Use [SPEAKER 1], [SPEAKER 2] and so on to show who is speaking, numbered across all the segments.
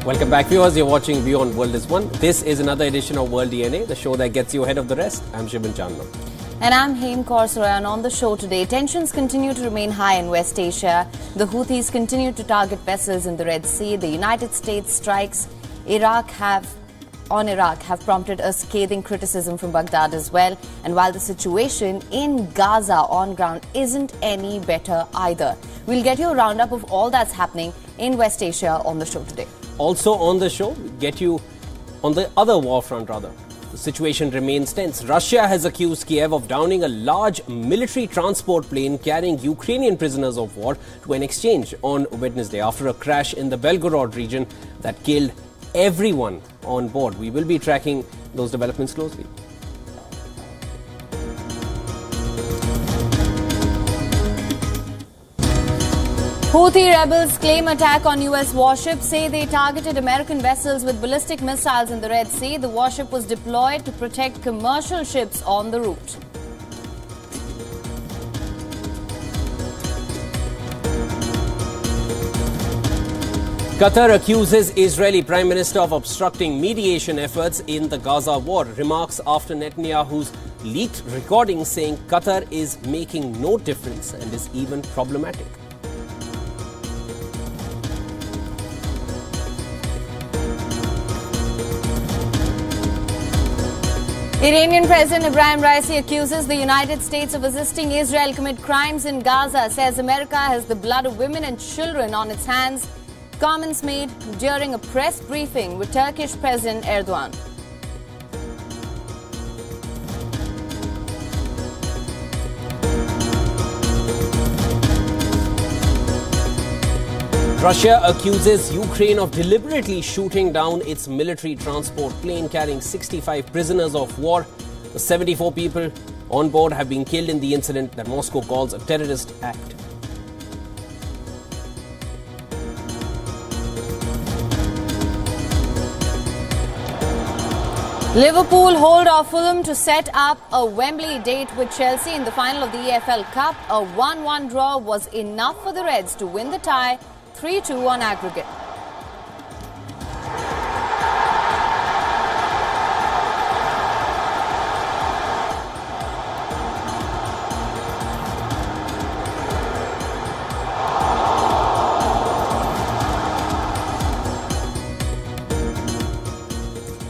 [SPEAKER 1] Welcome back, viewers. You're watching WION World is One. This is another edition of World DNA, the show that gets you ahead of the rest. I'm Shibin Chandra.
[SPEAKER 2] And I'm Haim Kaur, and on the show today, tensions continue to remain high in West Asia. The Houthis continue to target vessels in the Red Sea. The United States strikes Iraq have prompted a scathing criticism from Baghdad as well. And while the situation in Gaza on ground isn't any better either. We'll get you a roundup of all that's happening in West Asia on the show today.
[SPEAKER 1] Also on the show, get you on the other war front rather. The situation remains tense. Russia has accused Kiev of downing a large military transport plane carrying Ukrainian prisoners of war to an exchange on Wednesday after a crash in the Belgorod region that killed everyone on board. We will be tracking those developments closely.
[SPEAKER 2] Houthi rebels claim attack on U.S. warships, say they targeted American vessels with ballistic missiles in the Red Sea. The warship was deployed to protect commercial ships on the route.
[SPEAKER 1] Qatar accuses Israeli Prime Minister of obstructing mediation efforts in the Gaza war. Remarks after Netanyahu's leaked recording saying Qatar is making no difference and is even problematic.
[SPEAKER 2] Iranian President Ibrahim Raisi accuses the United States of assisting Israel commit crimes in Gaza, says America has the blood of women and children on its hands. Comments made during a press briefing with Turkish President Erdogan.
[SPEAKER 1] Russia accuses Ukraine of deliberately shooting down its military transport plane carrying 65 prisoners of war. The 74 people on board have been killed in the incident that Moscow calls a terrorist act.
[SPEAKER 2] Liverpool hold off Fulham to set up a Wembley date with Chelsea in the final of the EFL Cup. A 1-1 draw was enough for the Reds to win the tie 3-2 on aggregate.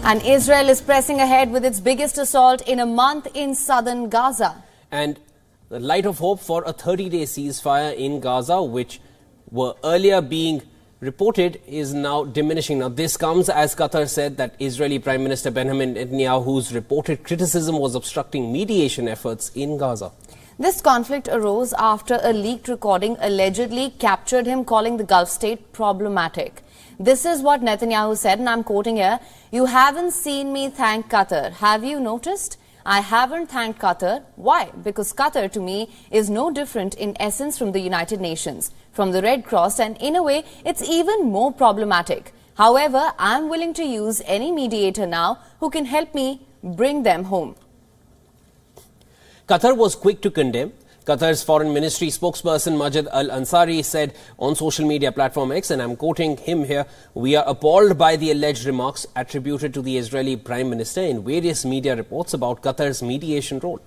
[SPEAKER 2] And Israel is pressing ahead with its biggest assault in a month in southern Gaza.
[SPEAKER 1] And the light of hope for a 30-day ceasefire in Gaza, which were earlier being reported, is now diminishing. Now, this comes as Qatar said that Israeli Prime Minister Benjamin Netanyahu's reported criticism was obstructing mediation efforts in Gaza.
[SPEAKER 2] This conflict arose after a leaked recording allegedly captured him calling the Gulf state problematic. This is what Netanyahu said, and I'm quoting here, "You haven't seen me thank Qatar. Have you noticed? I haven't thanked Qatar. Why? Because Qatar to me is no different in essence from the United Nations, from the Red Cross, and in a way it's even more problematic. However, I'm willing to use any mediator now who can help me bring them home."
[SPEAKER 1] Qatar was quick to condemn. Qatar's Foreign Ministry spokesperson Majid Al-Ansari said on social media platform X, and I'm quoting him here, "We are appalled by the alleged remarks attributed to the Israeli Prime Minister in various media reports about Qatar's mediation role."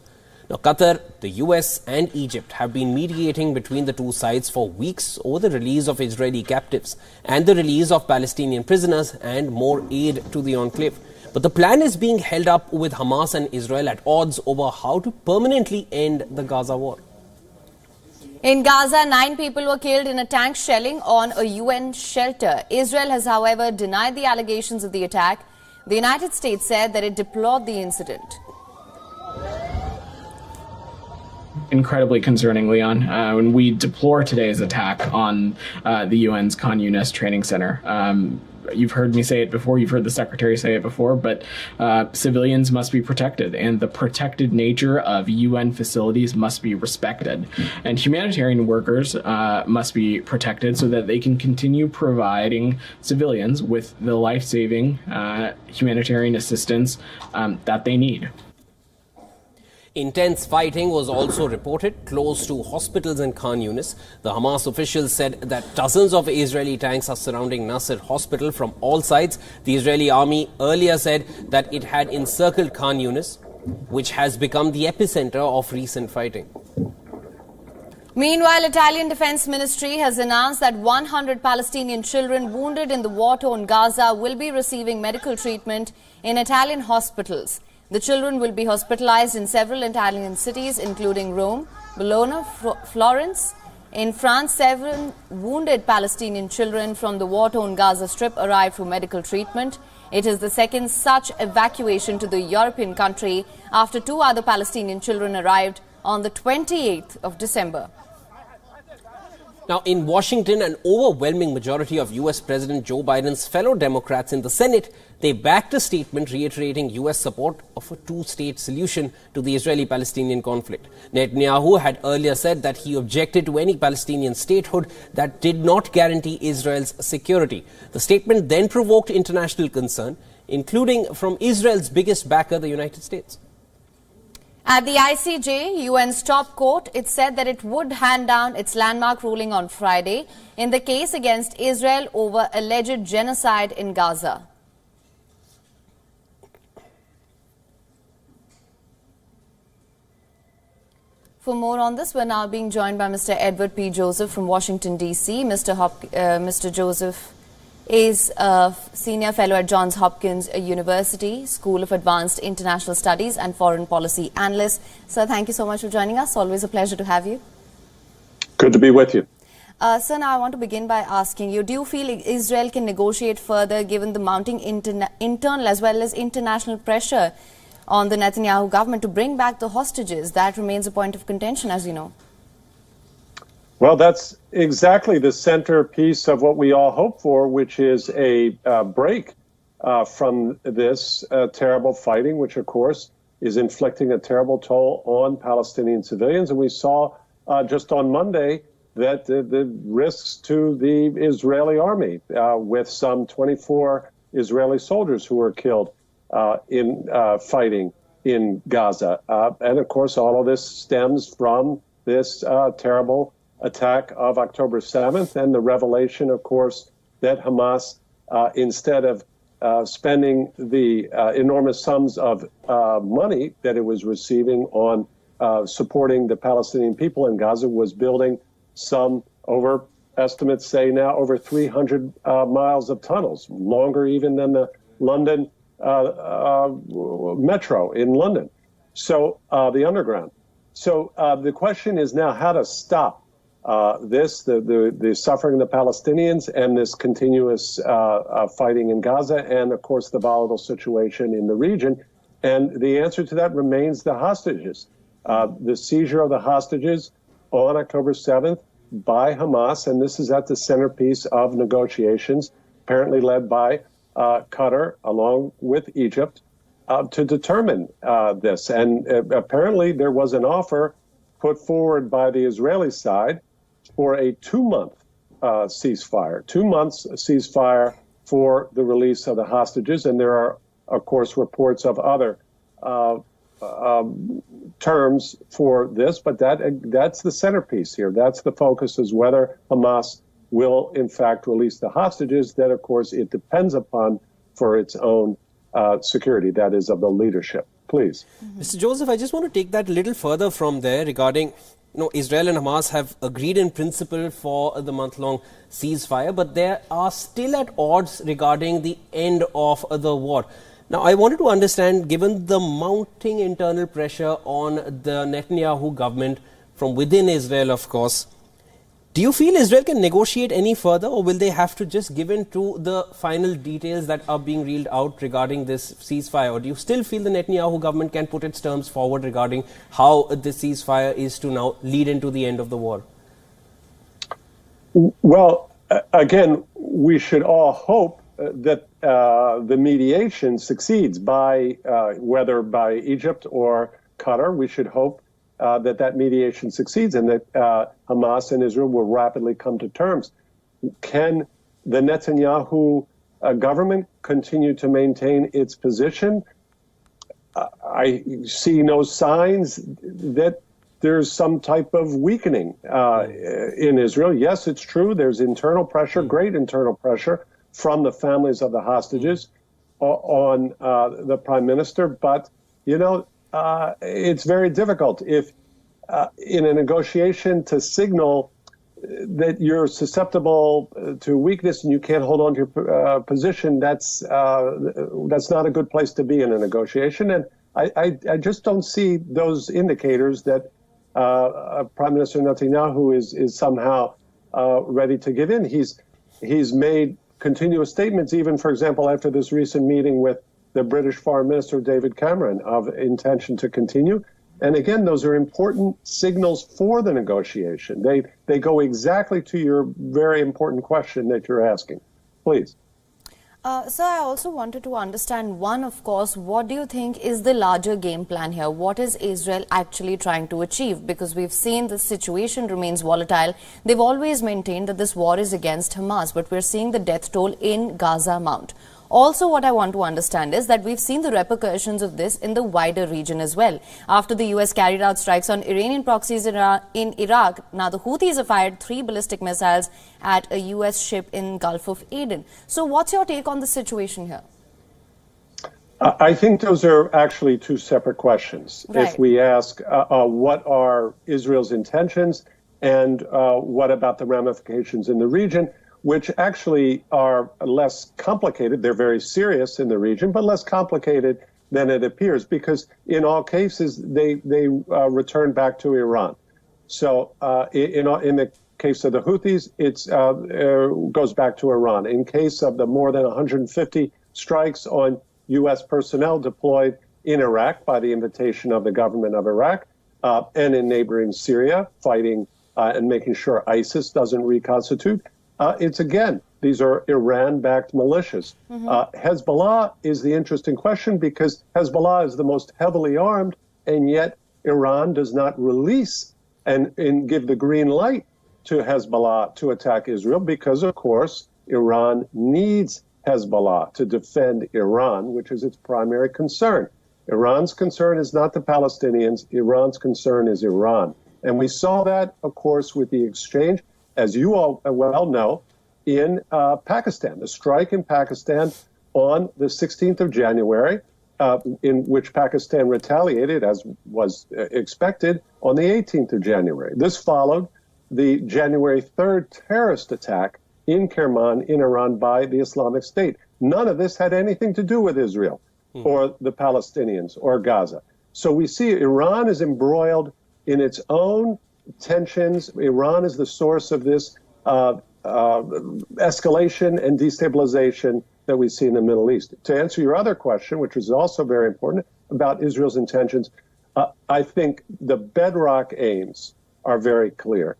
[SPEAKER 1] Now, Qatar, the US and Egypt have been mediating between the two sides for weeks over the release of Israeli captives and the release of Palestinian prisoners and more aid to the enclave. But the plan is being held up with Hamas and Israel at odds over how to permanently end the Gaza war.
[SPEAKER 2] In Gaza, 9 people were killed in a tank shelling on a UN shelter. Israel has, however, denied the allegations of the attack. The United States said that it deplored the incident.
[SPEAKER 3] Incredibly concerning, Leon. When we deplore today's attack on the UN's Khan Yunis training center. You've heard me say it before, you've heard the Secretary say it before, but civilians must be protected, and the protected nature of UN facilities must be respected. And humanitarian workers must be protected so that they can continue providing civilians with the life-saving humanitarian assistance that they need.
[SPEAKER 1] Intense fighting was also reported close to hospitals in Khan Yunis. The Hamas officials said that dozens of Israeli tanks are surrounding Nasser hospital from all sides. The Israeli army earlier said that it had encircled Khan Yunis, which has become the epicenter of recent fighting.
[SPEAKER 2] Meanwhile, Italian Defense Ministry has announced that 100 Palestinian children wounded in the war-torn Gaza will be receiving medical treatment in Italian hospitals. The children will be hospitalized in several Italian cities, including Rome, Bologna, Florence. In France, 7 wounded Palestinian children from the war-torn Gaza Strip arrived for medical treatment. It is the second such evacuation to the European country after 2 other Palestinian children arrived on the 28th of December.
[SPEAKER 1] Now, in Washington, an overwhelming majority of U.S. President Joe Biden's fellow Democrats in the Senate, they backed a statement reiterating U.S. support of a two-state solution to the Israeli-Palestinian conflict. Netanyahu had earlier said that he objected to any Palestinian statehood that did not guarantee Israel's security. The statement then provoked international concern, including from Israel's biggest backer, the United States.
[SPEAKER 2] At the ICJ, UN's top court, it said that it would hand down its landmark ruling on Friday in the case against Israel over alleged genocide in Gaza. For more on this, we're now being joined by Mr. Edward P. Joseph from Washington, D.C. Mr. Joseph is a senior fellow at Johns Hopkins University School of Advanced International Studies and foreign policy analyst. Sir, thank you so much for joining us. Always a pleasure to have you.
[SPEAKER 4] Good to be with you.
[SPEAKER 2] Sir, now I want to begin by asking you, do you feel Israel can negotiate further given the mounting internal as well as international pressure on the Netanyahu government to bring back the hostages? That remains a point of contention, as you know.
[SPEAKER 4] Well, that's exactly the centerpiece of what we all hope for, which is a break from this terrible fighting, which, of course, is inflicting a terrible toll on Palestinian civilians. And we saw just on Monday that the risks to the Israeli army, with some 24 Israeli soldiers who were killed in fighting in Gaza. And, of course, all of this stems from this terrible attack of October 7th and the revelation, of course, that Hamas, instead of spending the enormous sums of money that it was receiving on supporting the Palestinian people in Gaza, was building some, over estimates say now, over 300 miles of tunnels, longer even than the London metro in London. So the underground. So the question is now how to stop the suffering of the Palestinians and this continuous fighting in Gaza and, of course, the volatile situation in the region. And the answer to that remains the hostages. The seizure of the hostages on October 7th by Hamas, and this is at the centerpiece of negotiations, apparently led by Qatar along with Egypt, to determine this. And apparently there was an offer put forward by the Israeli side for a 2-month ceasefire, 2 months ceasefire for the release of the hostages. And there are, of course, reports of other terms for this, but that's the centerpiece here. That's the focus, is whether Hamas will, in fact, release the hostages that, of course, it depends upon for its own security, that is, of the leadership. Please.
[SPEAKER 1] Mr. Joseph, I just want to take that a little further from there regarding, Israel and Hamas have agreed in principle for the month-long ceasefire, but they are still at odds regarding the end of the war. Now, I wanted to understand, given the mounting internal pressure on the Netanyahu government from within Israel, of course, do you feel Israel can negotiate any further, or will they have to just give in to the final details that are being reeled out regarding this ceasefire? Or do you still feel the Netanyahu government can put its terms forward regarding how the ceasefire is to now lead into the end of the war?
[SPEAKER 4] Well, again, we should all hope that the mediation succeeds whether by Egypt or Qatar. We should hope that mediation succeeds and that Hamas and Israel will rapidly come to terms. Can the Netanyahu government continue to maintain its position? I see no signs that there's some type of weakening in Israel. Yes, it's true. There's internal pressure, great internal pressure from the families of the hostages on the prime minister. But, it's very difficult if in a negotiation to signal that you're susceptible to weakness and you can't hold on to your position. That's not a good place to be in a negotiation. And I just don't see those indicators that Prime Minister Netanyahu is somehow ready to give in. He's made continuous statements, even, for example, after this recent meeting with the British Foreign Minister David Cameron, of intention to continue. And again, those are important signals for the negotiation. They go exactly to your very important question that you're asking. Please.
[SPEAKER 2] So I also wanted to understand, one, of course, what do you think is the larger game plan here? What is Israel actually trying to achieve? Because we've seen the situation remains volatile. They've always maintained that this war is against Hamas, but we're seeing the death toll in Gaza mount. Also, what I want to understand is that we've seen the repercussions of this in the wider region as well. After the US carried out strikes on Iranian proxies in Iraq, now the Houthis have fired 3 ballistic missiles at a US ship in Gulf of Aden. So what's your take on the situation here?
[SPEAKER 4] I think those are actually two separate questions.
[SPEAKER 2] Right.
[SPEAKER 4] If we ask what are Israel's intentions and what about the ramifications in the region, which actually are less complicated. They're very serious in the region, but less complicated than it appears, because in all cases, they return back to Iran. So in the case of the Houthis, it goes back to Iran. In case of the more than 150 strikes on U.S. personnel deployed in Iraq by the invitation of the government of Iraq and in neighboring Syria, fighting and making sure ISIS doesn't reconstitute, it's again, these are Iran-backed militias. Hezbollah is the interesting question, because Hezbollah is the most heavily armed, and yet Iran does not release and give the green light to Hezbollah to attack Israel, because, of course, Iran needs Hezbollah to defend Iran, which is its primary concern. Iran's concern is not the Palestinians. Iran's concern is Iran. And we saw that, of course, with the exchange, as you all well know, in Pakistan, the strike in Pakistan on the 16th of January, in which Pakistan retaliated, as was expected, on the 18th of January. This followed the January 3rd terrorist attack in Kerman, in Iran, by the Islamic State. None of this had anything to do with Israel or the Palestinians or Gaza. So we see Iran is embroiled in its own tensions. Iran is the source of this escalation and destabilization that we see in the Middle East. To answer your other question, which is also very important, about Israel's intentions, I think the bedrock aims are very clear.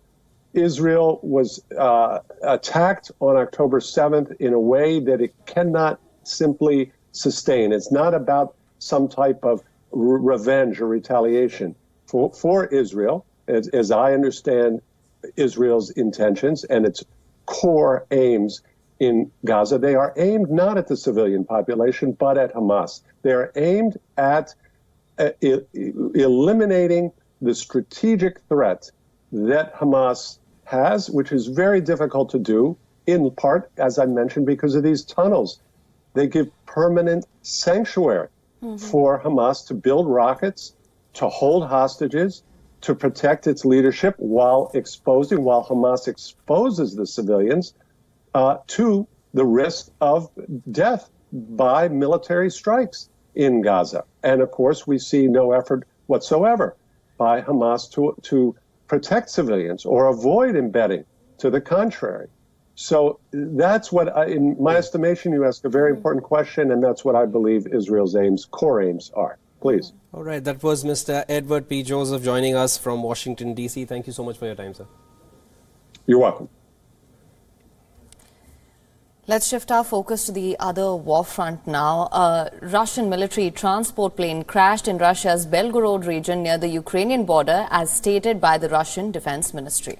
[SPEAKER 4] Israel was attacked on October 7th in a way that it cannot simply sustain. It's not about some type of revenge or retaliation for Israel. As I understand Israel's intentions and its core aims in Gaza, they are aimed not at the civilian population, but at Hamas. They are aimed at eliminating the strategic threat that Hamas has, which is very difficult to do, in part, as I mentioned, because of these tunnels. They give permanent sanctuary for Hamas to build rockets, to hold hostages, to protect its leadership while Hamas exposes the civilians to the risk of death by military strikes in Gaza. And of course, we see no effort whatsoever by Hamas to protect civilians or avoid embedding. To the contrary. So that's what, in my estimation, you ask a very important question, and that's what I believe Israel's core aims are. Please.
[SPEAKER 1] All right, that was Mr. Edward P. Joseph joining us from Washington, D.C. Thank you so much for your time, sir.
[SPEAKER 4] You're welcome.
[SPEAKER 2] Let's shift our focus to the other war front now. A Russian military transport plane crashed in Russia's Belgorod region near the Ukrainian border, as stated by the Russian Defense Ministry.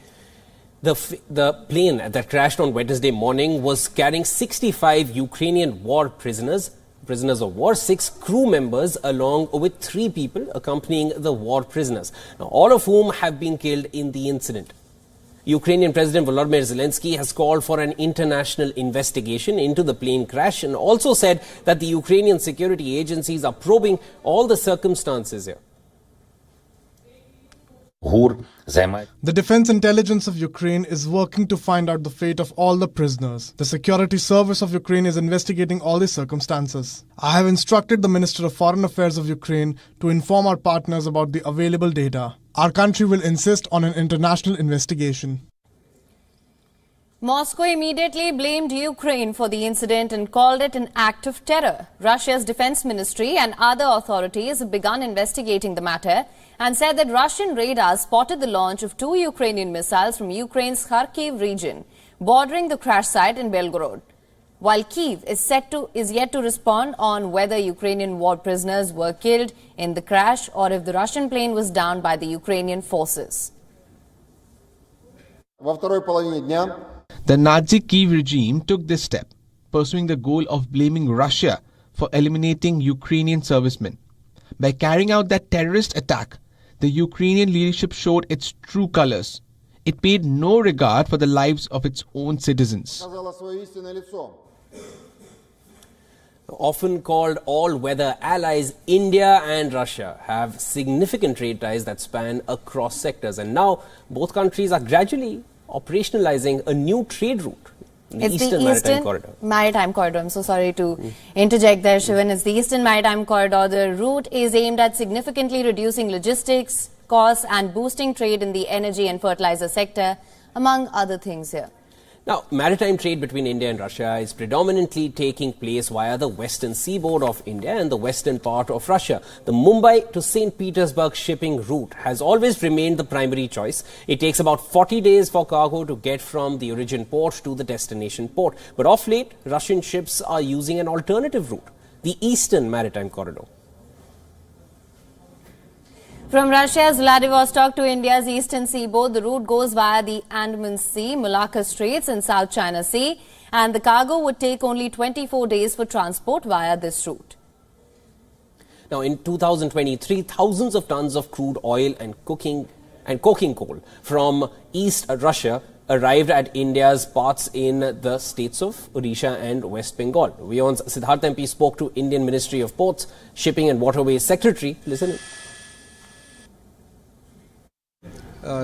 [SPEAKER 1] The plane that crashed on Wednesday morning was carrying 65 Ukrainian war prisoners. prisoners of war, 6 crew members along with 3 people accompanying the war prisoners, now all of whom have been killed in the incident. Ukrainian President Volodymyr Zelensky has called for an international investigation into the plane crash and also said that the Ukrainian security agencies are probing all the circumstances here.
[SPEAKER 5] The Defense Intelligence of Ukraine is working to find out the fate of all the prisoners. The Security Service of Ukraine is investigating all the circumstances. I have instructed the Minister of Foreign Affairs of Ukraine to inform our partners about the available data. Our country will insist on an international investigation.
[SPEAKER 2] Moscow immediately blamed Ukraine for the incident and called it an act of terror. Russia's defense ministry and other authorities have begun investigating the matter and said that Russian radars spotted the launch of 2 Ukrainian missiles from Ukraine's Kharkiv region, bordering the crash site in Belgorod. While Kyiv is yet to respond on whether Ukrainian war prisoners were killed in the crash or if the Russian plane was downed by the Ukrainian forces.
[SPEAKER 6] The Nazi Kyiv regime took this step, pursuing the goal of blaming Russia for eliminating Ukrainian servicemen. By carrying out that terrorist attack, the Ukrainian leadership showed its true colors. It paid no regard for the lives of its own citizens.
[SPEAKER 1] Often called all-weather allies, India and Russia have significant trade ties that span across sectors. And now both countries are gradually operationalizing a new trade route. The Eastern Maritime Corridor. I'm so sorry to interject there, Shivan. It's the Eastern Maritime Corridor. The route is aimed at significantly reducing logistics costs and boosting trade in the energy and fertilizer sector, among other things here. Now, maritime trade between India and Russia is predominantly taking place via the western seaboard of India and the western part of Russia. The Mumbai to St. Petersburg shipping route has always remained the primary choice. It takes about 40 days for cargo to get from the origin port to the destination port. But of late, Russian ships are using an alternative route, the Eastern Maritime Corridor.
[SPEAKER 2] From Russia's Vladivostok to India's eastern seaboard, the route goes via the Andaman Sea, Malacca Straits and South China Sea, and the cargo would take only 24 days for transport via this route.
[SPEAKER 1] Now, in 2023, thousands of tons of crude oil and coking coal from East Russia arrived at India's ports in the states of Odisha and West Bengal. WION's Siddharth MP spoke to Indian Ministry of Ports, Shipping and Waterways Secretary. Listen in.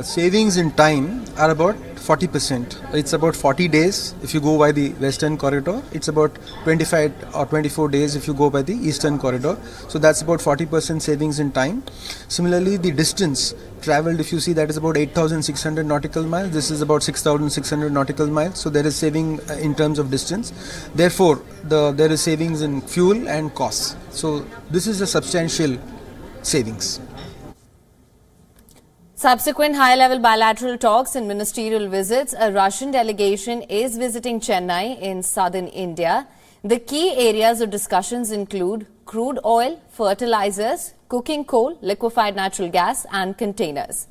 [SPEAKER 7] Savings in time are about 40%. It's about 40 days if you go by the western corridor. It's about 25 or 24 days if you go by the eastern corridor. So that's about 40% savings in time. Similarly, the distance traveled, if you see, that is about 8,600 nautical miles. This is about 6,600 nautical miles. So there is saving in terms of distance. Therefore, there is savings in fuel and costs. So this is a substantial savings.
[SPEAKER 2] Subsequent high-level bilateral talks and ministerial visits, a Russian delegation is visiting Chennai in southern India. The key areas of discussions include crude oil, fertilizers, cooking coal, liquefied natural gas and containers.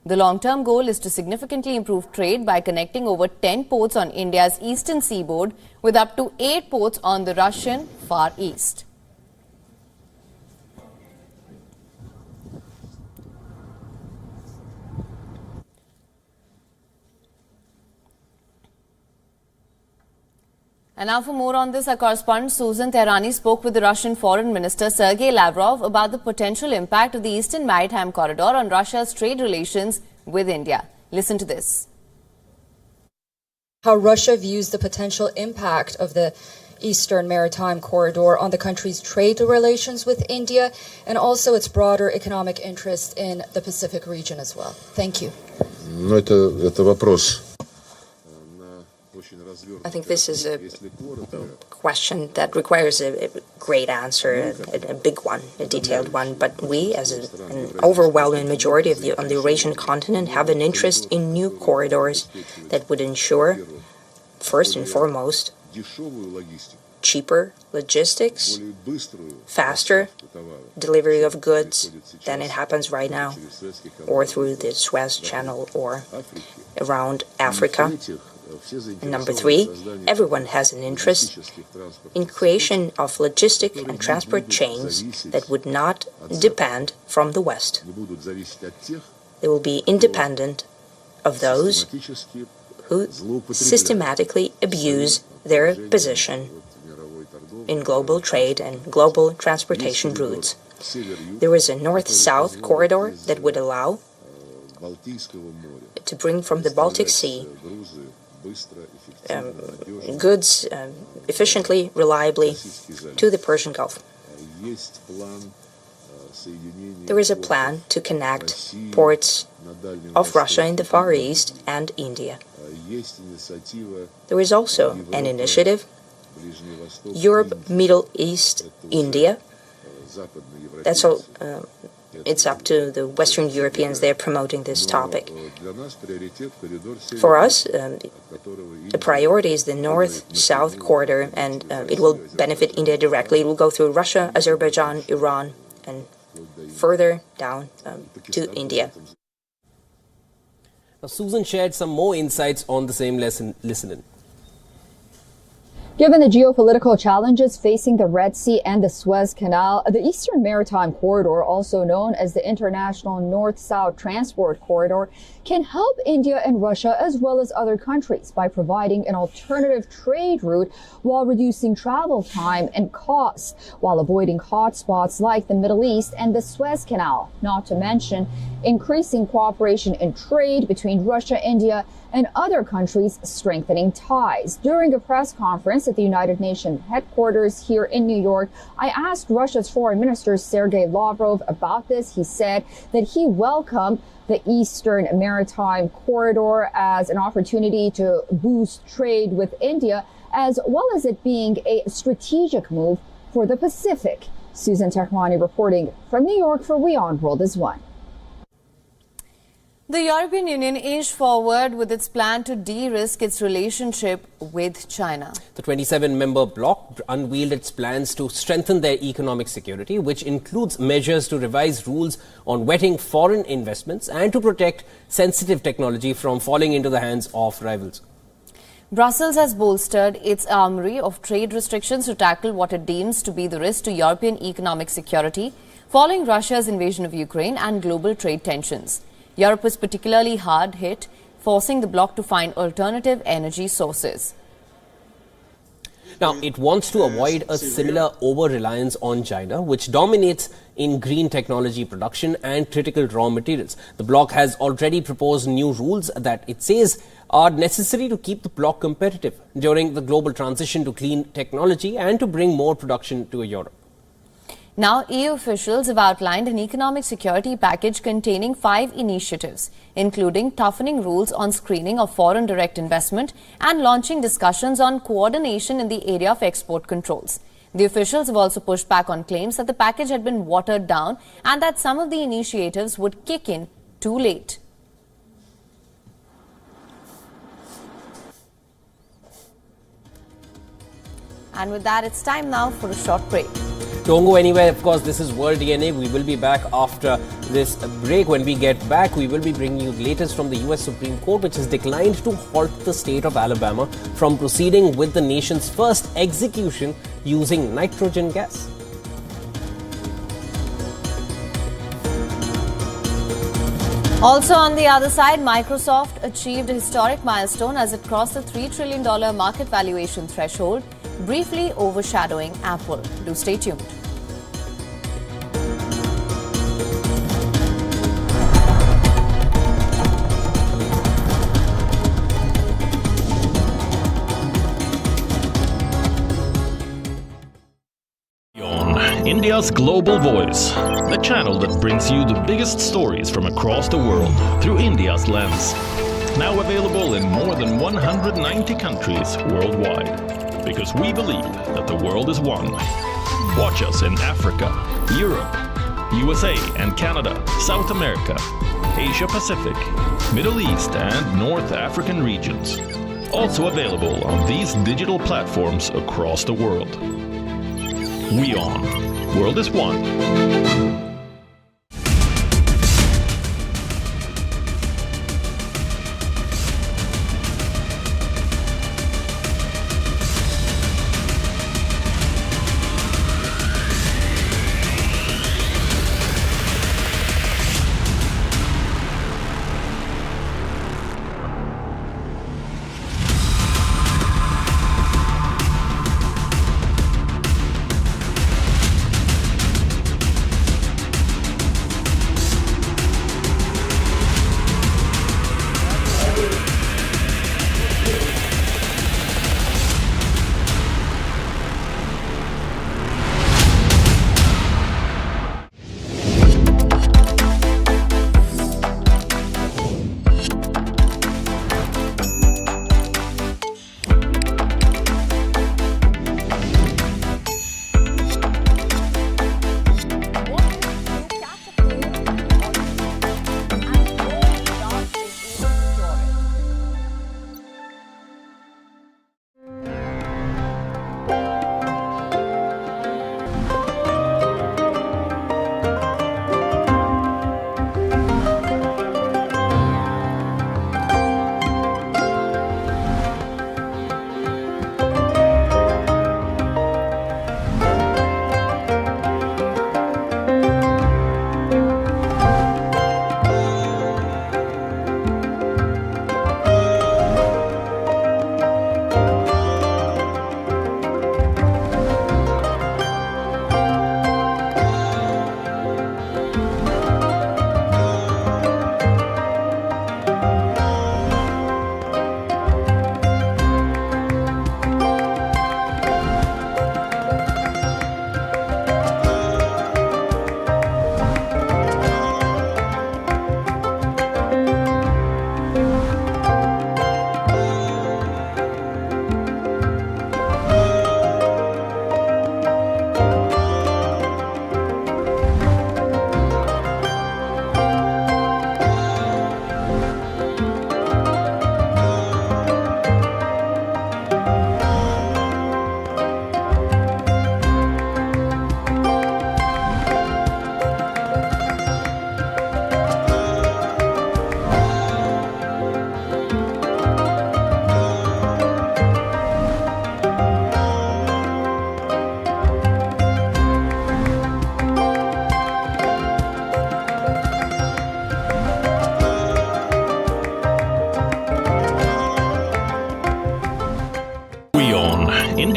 [SPEAKER 2] The long-term goal is to significantly improve trade by connecting over 10 ports on India's eastern seaboard with up to 8 ports on the Russian Far East. And now for more on this, our correspondent Susan Tehrani spoke with the Russian Foreign Minister Sergei Lavrov about the potential impact of the Eastern Maritime Corridor on Russia's trade relations with India. Listen to this.
[SPEAKER 8] How Russia views the potential impact of the Eastern Maritime Corridor on the country's trade relations with India and also its broader economic interest in the Pacific region as well. Thank you.
[SPEAKER 9] I think this is a question that requires a great answer, a big one, a detailed one. But we, as an overwhelming majority on the Eurasian continent, have an interest in new corridors that would ensure, first and foremost, cheaper logistics, faster delivery of goods than it happens right now, or through the Suez Channel or around Africa. And number three, everyone has an interest in creation of logistic and transport chains that would not depend from the West. They will be independent of those who systematically abuse their position in global trade and global transportation routes. There is a north-south corridor that would allow to bring from the Baltic Sea goods efficiently, reliably to the Persian Gulf. There is a plan to connect ports of Russia in the Far East and India. There is also an initiative, Europe, Middle East, India. That's all. It's up to the Western Europeans. They're promoting this topic. For us, the priority is the north-south corridor, and it will benefit India directly. It will go through Russia, Azerbaijan, Iran, and further down to India.
[SPEAKER 1] Now, Susan shared some more insights on the same lesson. Listen in.
[SPEAKER 10] Given the geopolitical challenges facing the Red Sea and the Suez Canal, the Eastern Maritime Corridor, also known as the International North-South Transport Corridor, can help India and Russia as well as other countries by providing an alternative trade route while reducing travel time and costs, while avoiding hotspots like the Middle East and the Suez Canal, not to mention increasing cooperation in trade between Russia, India, and other countries, strengthening ties. During a press conference at the United Nations headquarters here in New York, I asked Russia's Foreign Minister Sergei Lavrov about this. He said that he welcomed the Eastern Maritime Corridor as an opportunity to boost trade with India, as well as it being a strategic move for the Pacific. Susan Tehmani reporting from New York for WION World is One.
[SPEAKER 2] The European Union inched forward with its plan to de-risk its relationship with China.
[SPEAKER 1] The 27-member bloc unveiled its plans to strengthen their economic security, which includes measures to revise rules on vetting foreign investments and to protect sensitive technology from falling into the hands of rivals.
[SPEAKER 2] Brussels has bolstered its armory of trade restrictions to tackle what it deems to be the risk to European economic security following Russia's invasion of Ukraine and global trade tensions. Europe was particularly hard hit, forcing the bloc to find alternative energy sources.
[SPEAKER 1] Now, it wants to avoid a similar over-reliance on China, which dominates in green technology production and critical raw materials. The bloc has already proposed new rules that it says are necessary to keep the bloc competitive during the global transition to clean technology and to bring more production to Europe.
[SPEAKER 2] Now, EU officials have outlined an economic security package containing 5 initiatives, including toughening rules on screening of foreign direct investment and launching discussions on coordination in the area of export controls. The officials have also pushed back on claims that the package had been watered down and that some of the initiatives would kick in too late. And with that, it's time now for a short break.
[SPEAKER 1] Don't go anywhere. Of course, this is World DNA. We will be back after this break. When we get back, we will be bringing you the latest from the U.S. Supreme Court, which has declined to halt the state of Alabama from proceeding with the nation's first execution using nitrogen gas.
[SPEAKER 2] Also on the other side, Microsoft achieved a historic milestone as it crossed the $3 trillion market valuation threshold, briefly overshadowing Apple. Do stay tuned.
[SPEAKER 11] India's Global Voice, the channel that brings you the biggest stories from across the world through India's lens. Now available in more than 190 countries worldwide. Because we believe that the world is one. Watch us in Africa, Europe, USA and Canada, South America, Asia Pacific, Middle East and North African regions. Also available on these digital platforms across the world. WION. World is one.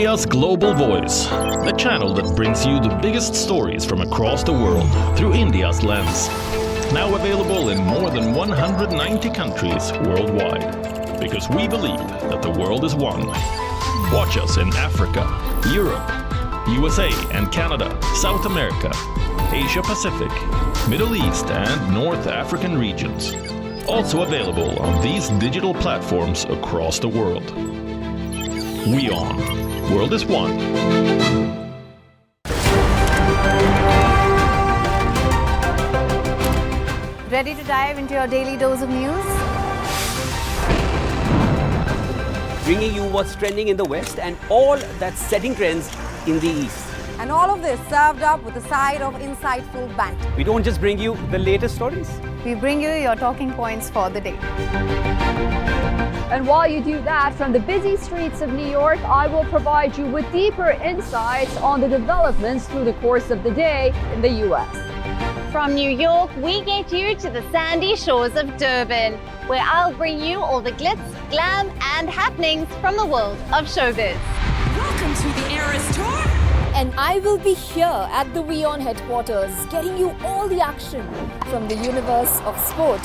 [SPEAKER 11] India's global voice, the channel that brings you the biggest stories from across the world through India's lens. Now available in more than 190 countries worldwide. Because we believe that the world is one. Watch us in Africa, Europe, USA and Canada, South America, Asia Pacific, Middle East and North African regions. Also available on these digital platforms across the world. WION. World is one.
[SPEAKER 2] Ready to dive into your daily dose of news?
[SPEAKER 12] Bringing you what's trending in the West and all that's setting trends in the East.
[SPEAKER 13] And all of this served up with a side of insightful banter.
[SPEAKER 12] We don't just bring you the latest stories.
[SPEAKER 2] We bring you your talking points for the day.
[SPEAKER 10] And while you do that, from the busy streets of New York, I will provide you with deeper insights on the developments through the course of the day in the U.S.
[SPEAKER 14] From New York, we get you to the sandy shores of Durban, where I'll bring you all the glitz, glam, and happenings from the world of showbiz.
[SPEAKER 15] Welcome to the Eras Tour.
[SPEAKER 16] And I will be here at the WION headquarters, getting you all the action from the universe of sport.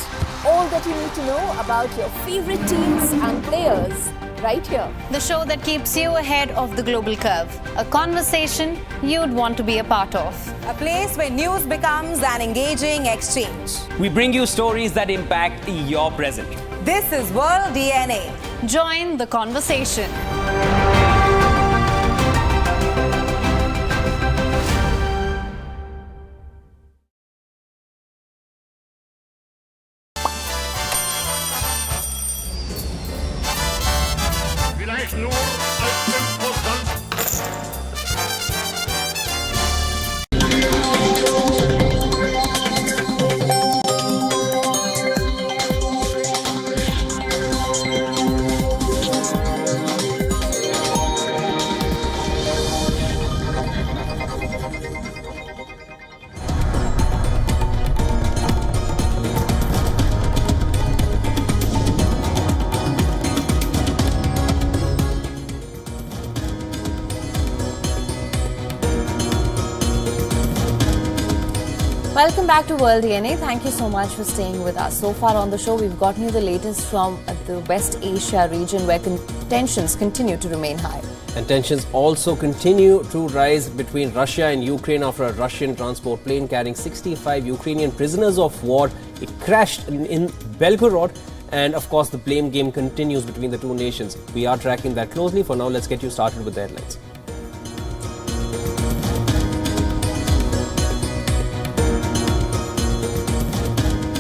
[SPEAKER 16] All that you need to know about your favorite teams and players, right here.
[SPEAKER 2] The show that keeps you ahead of the global curve. A conversation you'd want to be a part of.
[SPEAKER 13] A place where news becomes an engaging exchange.
[SPEAKER 12] We bring you stories that impact your present.
[SPEAKER 13] This is World DNA.
[SPEAKER 2] Join the conversation. Welcome back to World DNA. Thank you so much for staying with us. So far on the show, we've gotten you the latest from the West Asia region where tensions continue to remain high.
[SPEAKER 1] And tensions also continue to rise between Russia and Ukraine after a Russian transport plane carrying 65 Ukrainian prisoners of war. It crashed in Belgorod. And of course, the blame game continues between the two nations. We are tracking that closely. For now, let's get you started with the headlines.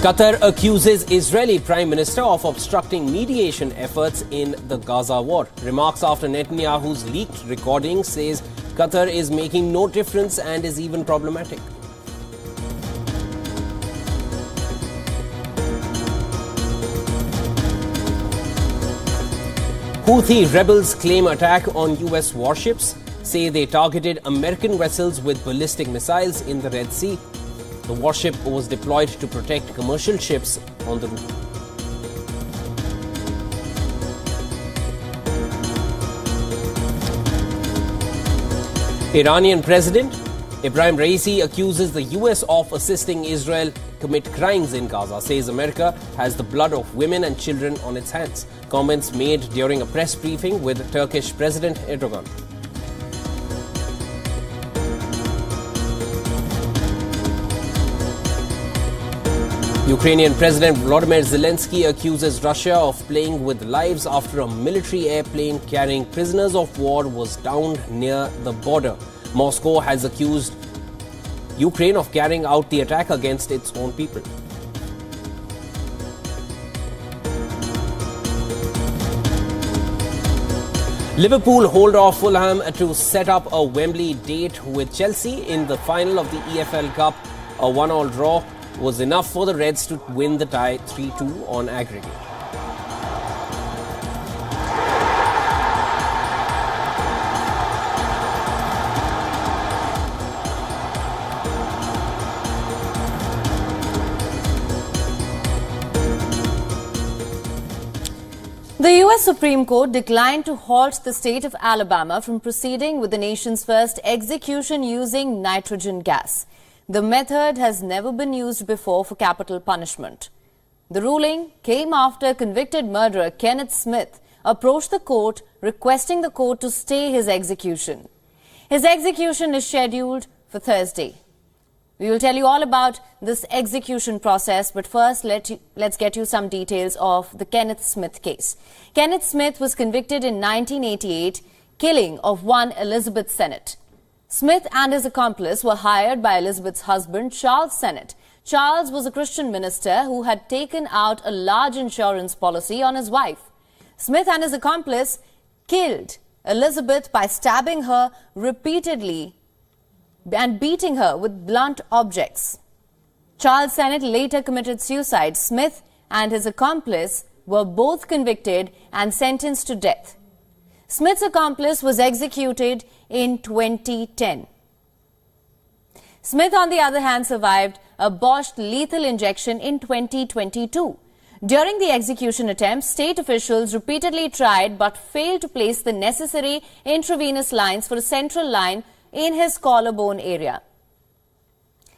[SPEAKER 1] Qatar accuses Israeli Prime Minister of obstructing mediation efforts in the Gaza war. Remarks after Netanyahu's leaked recording says Qatar is making no difference and is even problematic. Houthi rebels claim attack on US warships, say they targeted American vessels with ballistic missiles in the Red Sea. The warship was deployed to protect commercial ships on the route. Iranian President Ibrahim Raisi accuses the US of assisting Israel commit crimes in Gaza, says America has the blood of women and children on its hands. Comments made during a press briefing with Turkish President Erdogan. Ukrainian President Volodymyr Zelensky accuses Russia of playing with lives after a military airplane carrying prisoners of war was downed near the border. Moscow has accused Ukraine of carrying out the attack against its own people. Liverpool hold off Fulham to set up a Wembley date with Chelsea in the final of the EFL Cup. A 1-1 draw was enough for the Reds to win the tie 3-2 on aggregate.
[SPEAKER 2] The U.S. Supreme Court declined to halt the state of Alabama from proceeding with the nation's first execution using nitrogen gas. The method has never been used before for capital punishment. The ruling came after convicted murderer Kenneth Smith approached the court requesting the court to stay his execution. His execution is scheduled for Thursday. We will tell you all about this execution process, but first let's get you some details of the Kenneth Smith case. Kenneth Smith was convicted in 1988, killing of one Elizabeth Sennett. Smith and his accomplice were hired by Elizabeth's husband, Charles Sennett. Charles was a Christian minister who had taken out a large insurance policy on his wife. Smith and his accomplice killed Elizabeth by stabbing her repeatedly and beating her with blunt objects. Charles Sennett later committed suicide. Smith and his accomplice were both convicted and sentenced to death. Smith's accomplice was executed in 2010. Smith, on the other hand, survived a botched lethal injection in 2022. During the execution attempt, state officials repeatedly tried but failed to place the necessary intravenous lines for a central line in his collarbone area.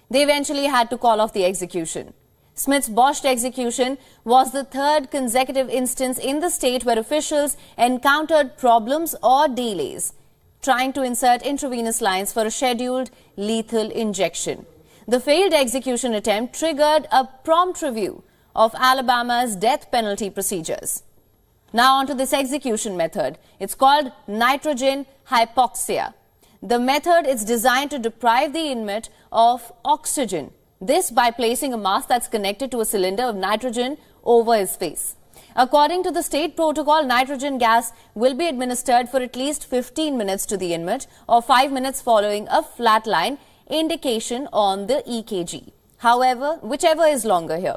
[SPEAKER 2] They eventually had to call off the execution. Smith's botched execution was the third consecutive instance in the state where officials encountered problems or delays trying to insert intravenous lines for a scheduled lethal injection. The failed execution attempt triggered a prompt review of Alabama's death penalty procedures. Now onto this execution method. It's called nitrogen hypoxia. The method is designed to deprive the inmate of oxygen. This by placing a mask that's connected to a cylinder of nitrogen over his face. According to the state protocol, nitrogen gas will be administered for at least 15 minutes to the inmate or 5 minutes following a flatline indication on the EKG. However, whichever is longer here.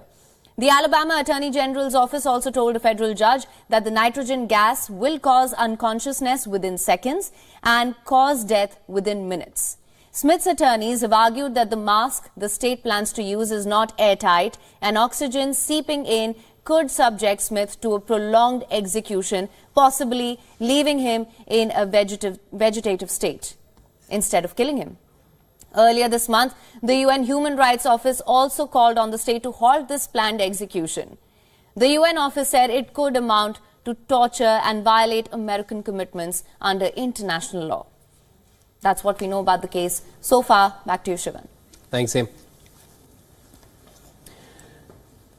[SPEAKER 2] The Alabama Attorney General's office also told a federal judge that the nitrogen gas will cause unconsciousness within seconds and cause death within minutes. Smith's attorneys have argued that the mask the state plans to use is not airtight and oxygen seeping in could subject Smith to a prolonged execution, possibly leaving him in a vegetative state instead of killing him. Earlier this month, the UN Human Rights Office also called on the state to halt this planned execution. The UN office said it could amount to torture and violate American commitments under international law. That's what we know about the case so far. Back to you, Shivan.
[SPEAKER 1] Thanks, Sam.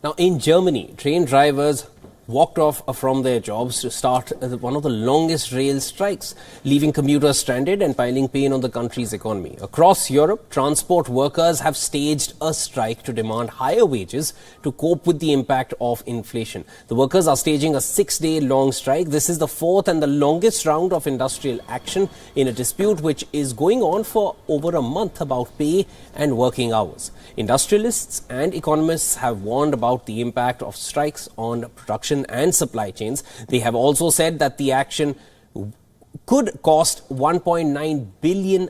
[SPEAKER 1] Now, in Germany, train drivers walked off from their jobs to start one of the longest rail strikes, leaving commuters stranded and piling pain on the country's economy. Across Europe, transport workers have staged a strike to demand higher wages to cope with the impact of inflation. The workers are staging a 6-day-long strike. This is the fourth and the longest round of industrial action in a dispute which is going on for over a month about pay and working hours. Industrialists and economists have warned about the impact of strikes on production and supply chains. They have also said that the action could cost $1.9 billion.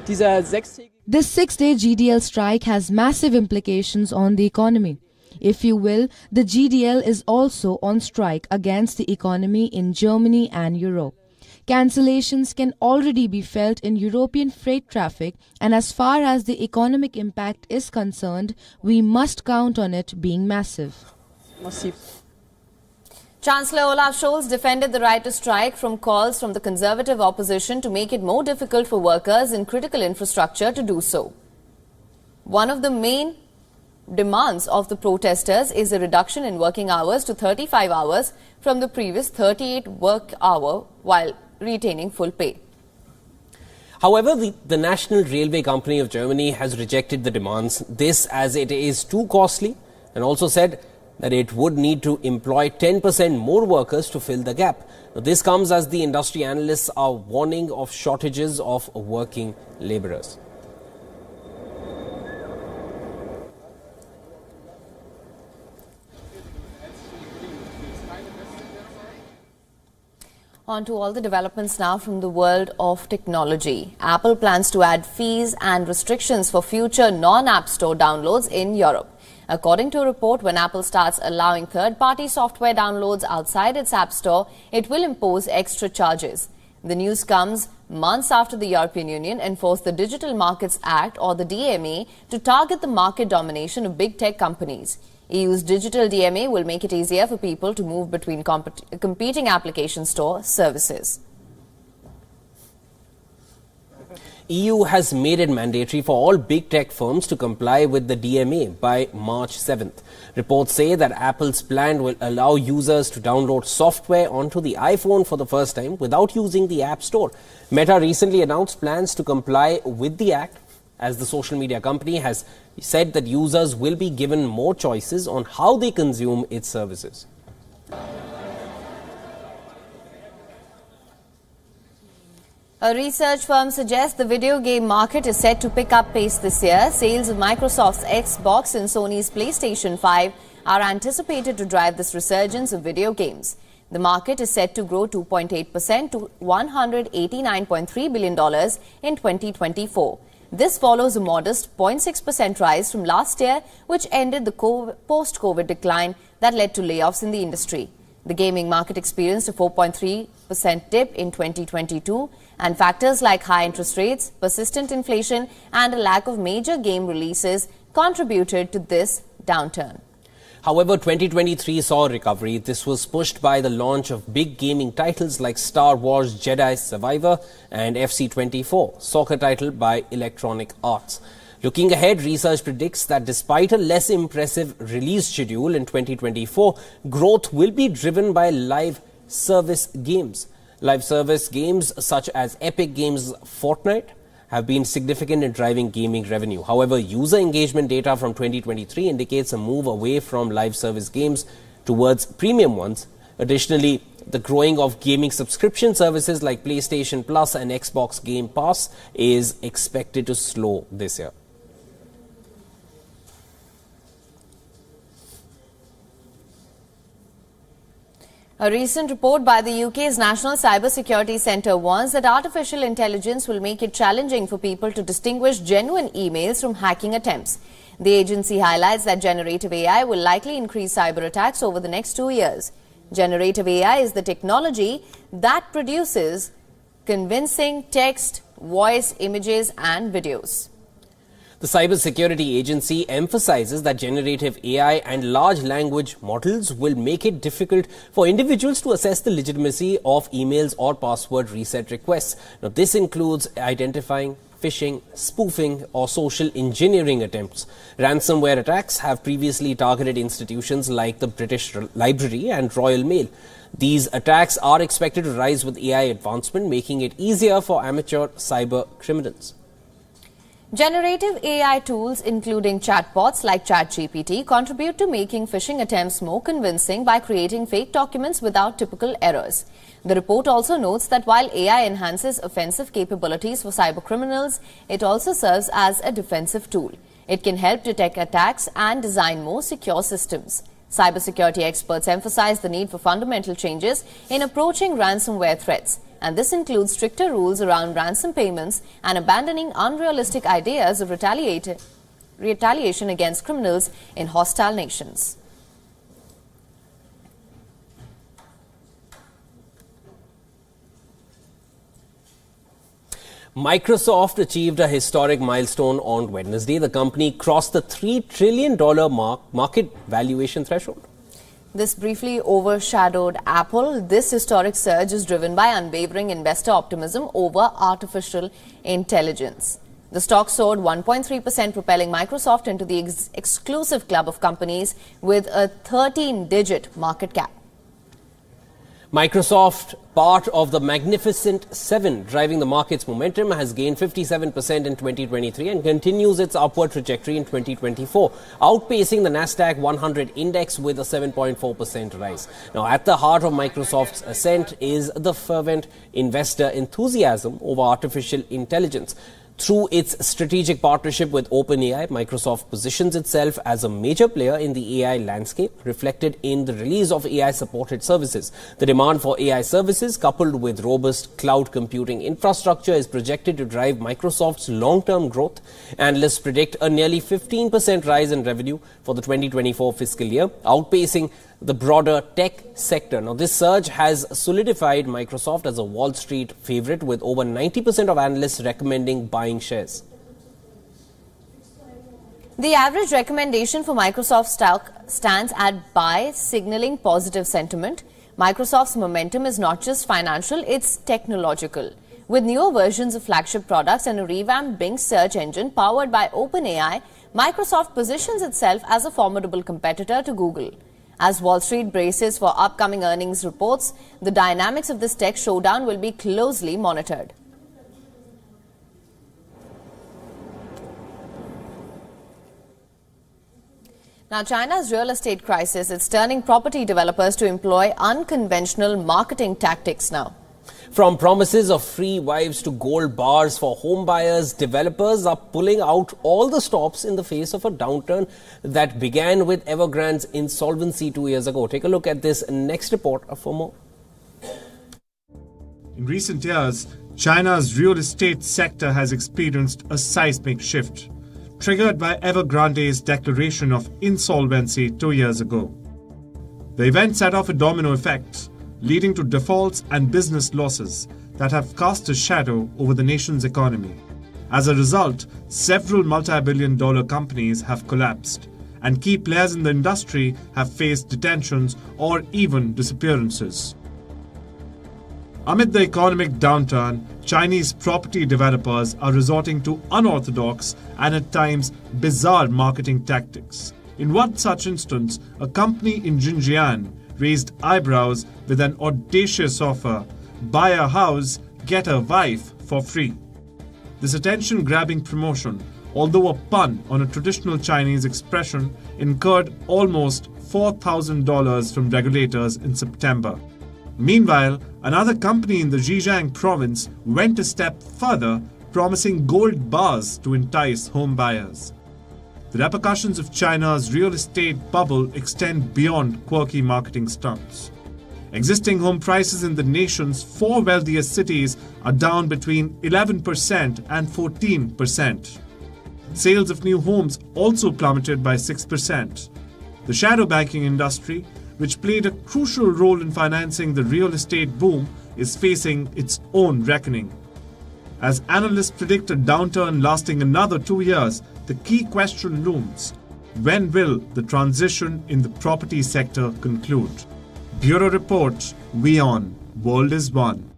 [SPEAKER 17] This 6-day GDL strike has massive implications on the economy. If you will, the GDL is also on strike against the economy in Germany and Europe. Cancellations can already be felt in European freight traffic, and as far as the economic impact is concerned, we must count on it being massive.
[SPEAKER 2] Chancellor Olaf Scholz defended the right to strike from calls from the conservative opposition to make it more difficult for workers in critical infrastructure to do so. One of the main demands of the protesters is a reduction in working hours to 35 hours from the previous 38 work hour while retaining full pay.
[SPEAKER 1] However, the National Railway Company of Germany has rejected the demands, this as it is too costly, and also said that it would need to employ 10% more workers to fill the gap. Now, this comes as the industry analysts are warning of shortages of working labourers.
[SPEAKER 2] On to all the developments now from the world of technology. Apple plans to add fees and restrictions for future non-App Store downloads in Europe. According to a report, when Apple starts allowing third-party software downloads outside its App Store, it will impose extra charges. The news comes months after the European Union enforced the Digital Markets Act, or the DMA, to target the market domination of big tech companies. EU's digital DMA will make it easier for people to move between competing application store services.
[SPEAKER 1] EU has made it mandatory for all big tech firms to comply with the DMA by March 7th. Reports say that Apple's plan will allow users to download software onto the iPhone for the first time without using the App Store. Meta recently announced plans to comply with the act, as the social media company has said that users will be given more choices on how they consume its services.
[SPEAKER 2] A research firm suggests the video game market is set to pick up pace this year. Sales of Microsoft's Xbox and Sony's PlayStation 5 are anticipated to drive this resurgence of video games. The market is set to grow 2.8% to $189.3 billion in 2024. This follows a modest 0.6% rise from last year, which ended the post-COVID decline that led to layoffs in the industry. The gaming market experienced a 4.3% dip in 2022, and factors like high interest rates, persistent inflation, and a lack of major game releases contributed to this downturn.
[SPEAKER 1] However, 2023 saw a recovery. This was pushed by the launch of big gaming titles like Star Wars Jedi Survivor and FC24, soccer title by Electronic Arts. Looking ahead, research predicts that despite a less impressive release schedule in 2024, growth will be driven by live service games. Live service games such as Epic Games' Fortnite have been significant in driving gaming revenue. However, user engagement data from 2023 indicates a move away from live service games towards premium ones. Additionally, the growing of gaming subscription services like PlayStation Plus and Xbox Game Pass is expected to slow this year.
[SPEAKER 2] A recent report by the UK's National Cybersecurity Centre warns that artificial intelligence will make it challenging for people to distinguish genuine emails from hacking attempts. The agency highlights that generative AI will likely increase cyber attacks over the next 2 years. Generative AI is the technology that produces convincing text, voice, images, and videos.
[SPEAKER 1] The Cybersecurity Agency emphasizes that generative AI and large language models will make it difficult for individuals to assess the legitimacy of emails or password reset requests. Now, this includes identifying phishing, spoofing, or social engineering attempts. Ransomware attacks have previously targeted institutions like the British Library and Royal Mail. These attacks are expected to rise with AI advancement, making it easier for amateur cyber criminals.
[SPEAKER 2] Generative AI tools, including chatbots like ChatGPT, contribute to making phishing attempts more convincing by creating fake documents without typical errors. The report also notes that while AI enhances offensive capabilities for cybercriminals, it also serves as a defensive tool. It can help detect attacks and design more secure systems. Cybersecurity experts emphasize the need for fundamental changes in approaching ransomware threats. And this includes stricter rules around ransom payments and abandoning unrealistic ideas of retaliation against criminals in hostile nations.
[SPEAKER 1] Microsoft achieved a historic milestone on Wednesday. The company crossed the $3 trillion market valuation threshold.
[SPEAKER 2] This briefly overshadowed Apple. This historic surge is driven by unwavering investor optimism over artificial intelligence. The stock soared 1.3%, propelling Microsoft into the exclusive club of companies with a 13-digit market cap.
[SPEAKER 1] Microsoft, part of the Magnificent Seven driving the market's momentum, has gained 57% in 2023 and continues its upward trajectory in 2024, outpacing the Nasdaq 100 index with a 7.4% rise. Now, at the heart of Microsoft's ascent is the fervent investor enthusiasm over artificial intelligence. Through its strategic partnership with OpenAI, Microsoft positions itself as a major player in the AI landscape, reflected in the release of AI-supported services. The demand for AI services, coupled with robust cloud computing infrastructure, is projected to drive Microsoft's long-term growth. Analysts predict a nearly 15% rise in revenue for the 2024 fiscal year, outpacing the broader tech sector. Now, this surge has solidified Microsoft as a Wall Street favorite, with over 90% of analysts recommending buying shares.
[SPEAKER 2] The average recommendation for Microsoft stock stands at buy, signaling positive sentiment. Microsoft's momentum is not just financial, it's technological. With newer versions of flagship products and a revamped Bing search engine powered by OpenAI, Microsoft positions itself as a formidable competitor to Google. As Wall Street braces for upcoming earnings reports, the dynamics of this tech showdown will be closely monitored. Now, China's real estate crisis is turning property developers to employ unconventional marketing tactics now.
[SPEAKER 1] From promises of free wives to gold bars for home buyers, developers are pulling out all the stops in the face of a downturn that began with Evergrande's insolvency 2 years ago. Take a look at this next report for more.
[SPEAKER 18] In recent years, China's real estate sector has experienced a seismic shift, triggered by Evergrande's declaration of insolvency 2 years ago. The event set off a domino effect, leading to defaults and business losses that have cast a shadow over the nation's economy. As a result, several multi-billion-dollar companies have collapsed, and key players in the industry have faced detentions or even disappearances. Amid the economic downturn, Chinese property developers are resorting to unorthodox and at times bizarre marketing tactics. In one such instance, a company in Xinjiang raised eyebrows with an audacious offer: buy a house, get a wife for free. This attention-grabbing promotion, although a pun on a traditional Chinese expression, incurred almost $4,000 from regulators in September. Meanwhile, another company in the Zhejiang province went a step further, promising gold bars to entice home buyers. The repercussions of China's real estate bubble extend beyond quirky marketing stunts. Existing home prices in the nation's 4 wealthiest cities are down between 11% and 14%. Sales of new homes also plummeted by 6%. The shadow banking industry, which played a crucial role in financing the real estate boom, is facing its own reckoning. As analysts predict a downturn lasting another 2 years, the key question looms: when will the transition in the property sector conclude? Bureau Report, WION, World is One.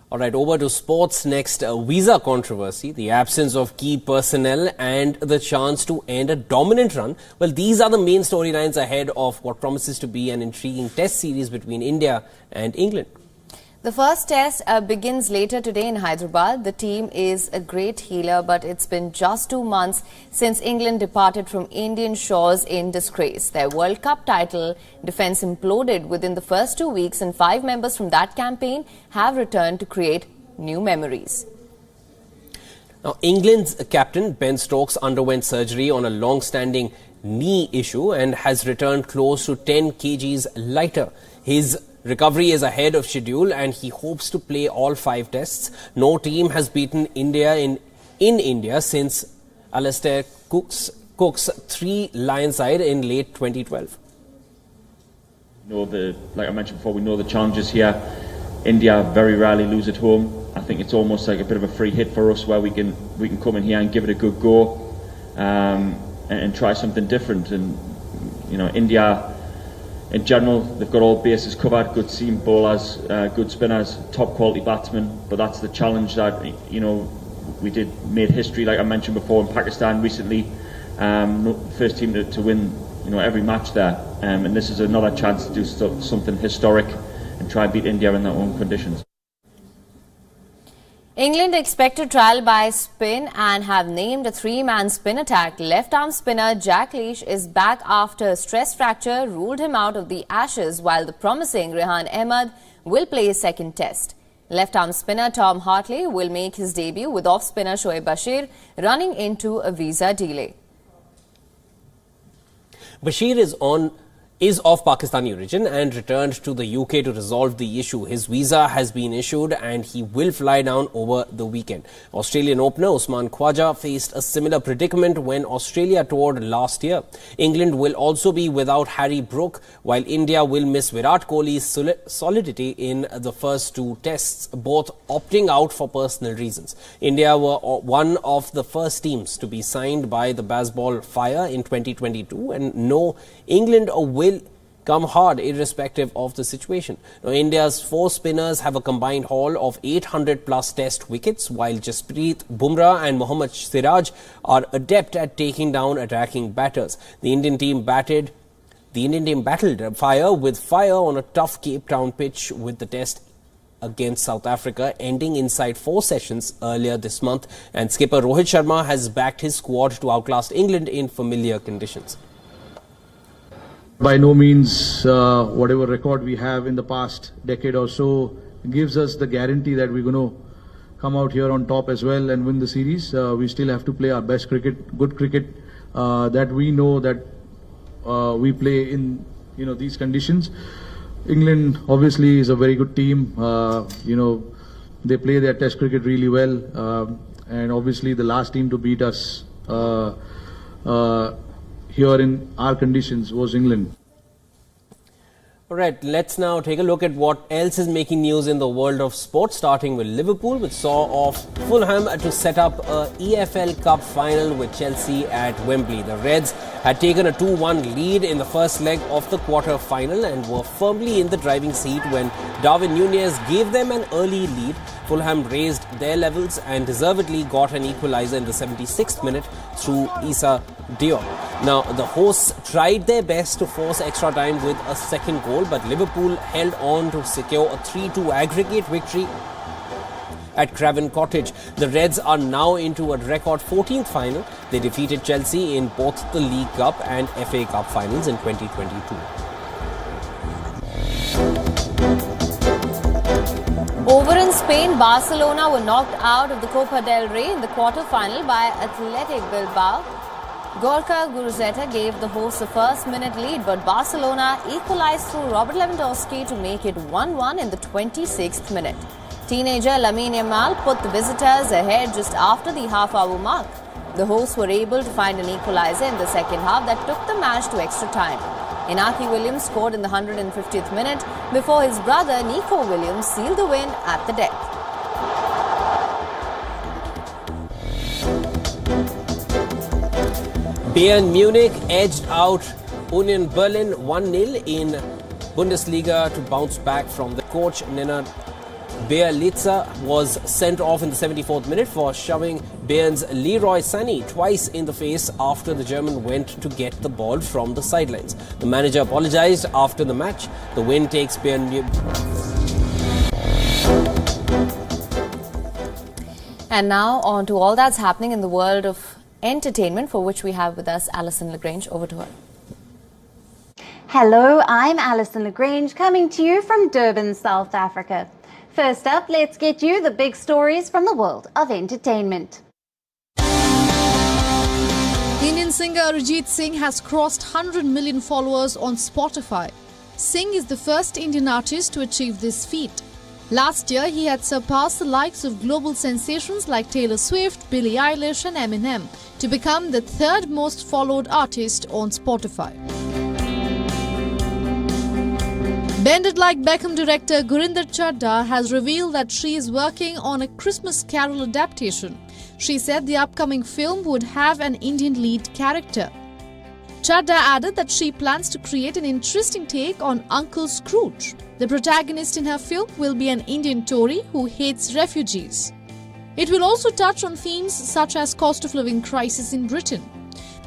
[SPEAKER 1] All right, over to sports next. Visa controversy, the absence of key personnel and the chance to end a dominant run. Well, these are the main storylines ahead of what promises to be an intriguing test series between India and England.
[SPEAKER 2] The first test begins later today in Hyderabad. The team is a great healer, but it's been just 2 months since England departed from Indian shores in disgrace. Their World Cup title defence imploded within the first 2 weeks, and 5 members from that campaign have returned to create new memories.
[SPEAKER 1] Now, England's captain Ben Stokes underwent surgery on a long-standing knee issue and has returned close to 10 kgs lighter. His recovery is ahead of schedule and he hopes to play all 5 tests. No team has beaten India in India since Alastair Cook's 3-lion side in late 2012.
[SPEAKER 19] Like I mentioned before, we know the challenges here. India very rarely lose at home. I think it's almost like a bit of a free hit for us, where we can come in here and give it a good go and try something different. And India, in general, they've got all bases covered: good seam bowlers, good spinners, top quality batsmen. But that's the challenge that we made history, like I mentioned before, in Pakistan recently. First team to win every match there, and this is another chance to do something historic and try and beat India in their own conditions.
[SPEAKER 2] England expect to trial by spin and have named a 3-man spin attack. Left-arm spinner Jack Leach is back after a stress fracture ruled him out of the Ashes, while the promising Rehan Ahmed will play his second test. Left-arm spinner Tom Hartley will make his debut with off-spinner Shoaib Bashir running into a visa delay.
[SPEAKER 1] Bashir is of Pakistani origin and returned to the UK to resolve the issue. His visa has been issued and he will fly down over the weekend. Australian opener Usman Khawaja faced a similar predicament when Australia toured last year. England will also be without Harry Brook, while India will miss Virat Kohli's solidity in the first two tests, both opting out for personal reasons. India were one of the first teams to be signed by the Baseball Fire in 2022, and no, England will come hard irrespective of the situation. Now, India's four spinners have a combined haul of 800 plus test wickets, while Jasprit Bumrah and Mohammad Siraj are adept at taking down attacking batters. The Indian team battled fire with fire on a tough Cape Town pitch, with the test against South Africa ending inside 4 sessions earlier this month, and skipper Rohit Sharma has backed his squad to outlast England in familiar conditions.
[SPEAKER 20] By no means whatever record we have in the past decade or so gives us the guarantee that we're going to come out here on top as well and win the series. We still have to play our best cricket, good cricket that we know that we play in these conditions. England obviously is a very good team. They play their test cricket really well, and obviously the last team to beat us here in our conditions was England.
[SPEAKER 1] All right, let's now take a look at what else is making news in the world of sport, starting with Liverpool, which saw off Fulham to set up a EFL Cup final with Chelsea at Wembley. The Reds had taken a 2-1 lead in the first leg of the quarter-final and were firmly in the driving seat when Darwin Núñez gave them an early lead. Fulham raised their levels and deservedly got an equaliser in the 76th minute through Issa Diop. Now, the hosts tried their best to force extra time with a second goal, but Liverpool held on to secure a 3-2 aggregate victory at Craven Cottage. The Reds are now into a record 14th final. They defeated Chelsea in both the League Cup and FA Cup finals in 2022.
[SPEAKER 2] Over in Spain, Barcelona were knocked out of the Copa del Rey in the quarter-final by Athletic Bilbao. Gorka Gurzeta gave the hosts a first-minute lead, but Barcelona equalized through Robert Lewandowski to make it 1-1 in the 26th minute. Teenager Lamine Yamal put the visitors ahead just after the half-hour mark. The hosts were able to find an equaliser in the second half that took the match to extra time. Inaki Williams scored in the 150th minute before his brother Nico Williams sealed the win at the death.
[SPEAKER 1] Bayern Munich edged out Union Berlin 1-0 in Bundesliga to bounce back from the coach. Nenad Bielitsa was sent off in the 74th minute for shoving Bayern's Leroy Sané twice in the face after the German went to get the ball from the sidelines. The manager apologized after the match. The win takes Bayern Munich.
[SPEAKER 2] And now on to all that's happening in the world of entertainment, for which we have with us Alison Lagrange. Over to her.
[SPEAKER 14] Hello, I'm Alison Lagrange coming to you from Durban, South Africa. First up, let's get you the big stories from the world of entertainment.
[SPEAKER 21] Indian singer Arijit Singh has crossed 100 million followers on Spotify. Singh is the first Indian artist to achieve this feat. Last year, he had surpassed the likes of global sensations like Taylor Swift, Billie Eilish and Eminem to become the third most followed artist on Spotify. Bend It Like Beckham director Gurinder Chadha has revealed that she is working on a Christmas Carol adaptation. She said the upcoming film would have an Indian lead character. Chadha added that she plans to create an interesting take on Uncle Scrooge. The protagonist in her film will be an Indian Tory who hates refugees. It will also touch on themes such as cost of living crisis in Britain.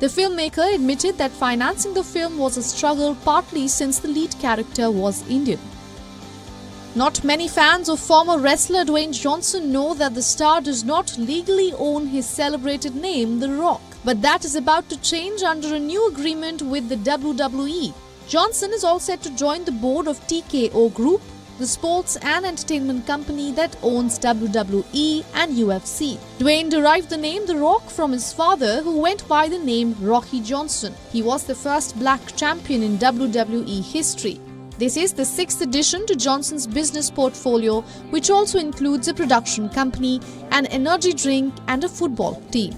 [SPEAKER 21] The filmmaker admitted that financing the film was a struggle, partly since the lead character was Indian. Not many fans of former wrestler Dwayne Johnson know that the star does not legally own his celebrated name, The Rock. But that is about to change under a new agreement with the WWE. Johnson is all set to join the board of TKO Group, the sports and entertainment company that owns WWE and UFC. Dwayne derived the name The Rock from his father, who went by the name Rocky Johnson. He was the first black champion in WWE history. This is the 6th addition to Johnson's business portfolio, which also includes a production company, an energy drink and a football team.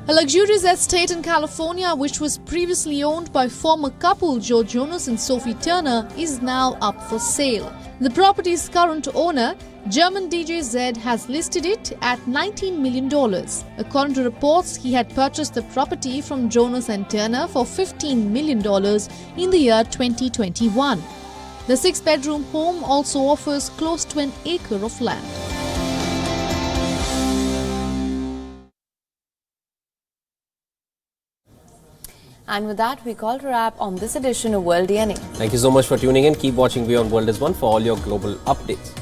[SPEAKER 21] A luxurious estate in California, which was previously owned by former couple Joe Jonas and Sophie Turner, is now up for sale. The property's current owner, German DJ Z, has listed it at $19 million. According to reports, he had purchased the property from Jonas and Turner for $15 million in the year 2021. The 6-bedroom home also offers close to an acre of land.
[SPEAKER 2] And with that, we call to wrap on this edition of World DNA.
[SPEAKER 1] Thank you so much for tuning in. Keep watching WION World is One for all your global updates.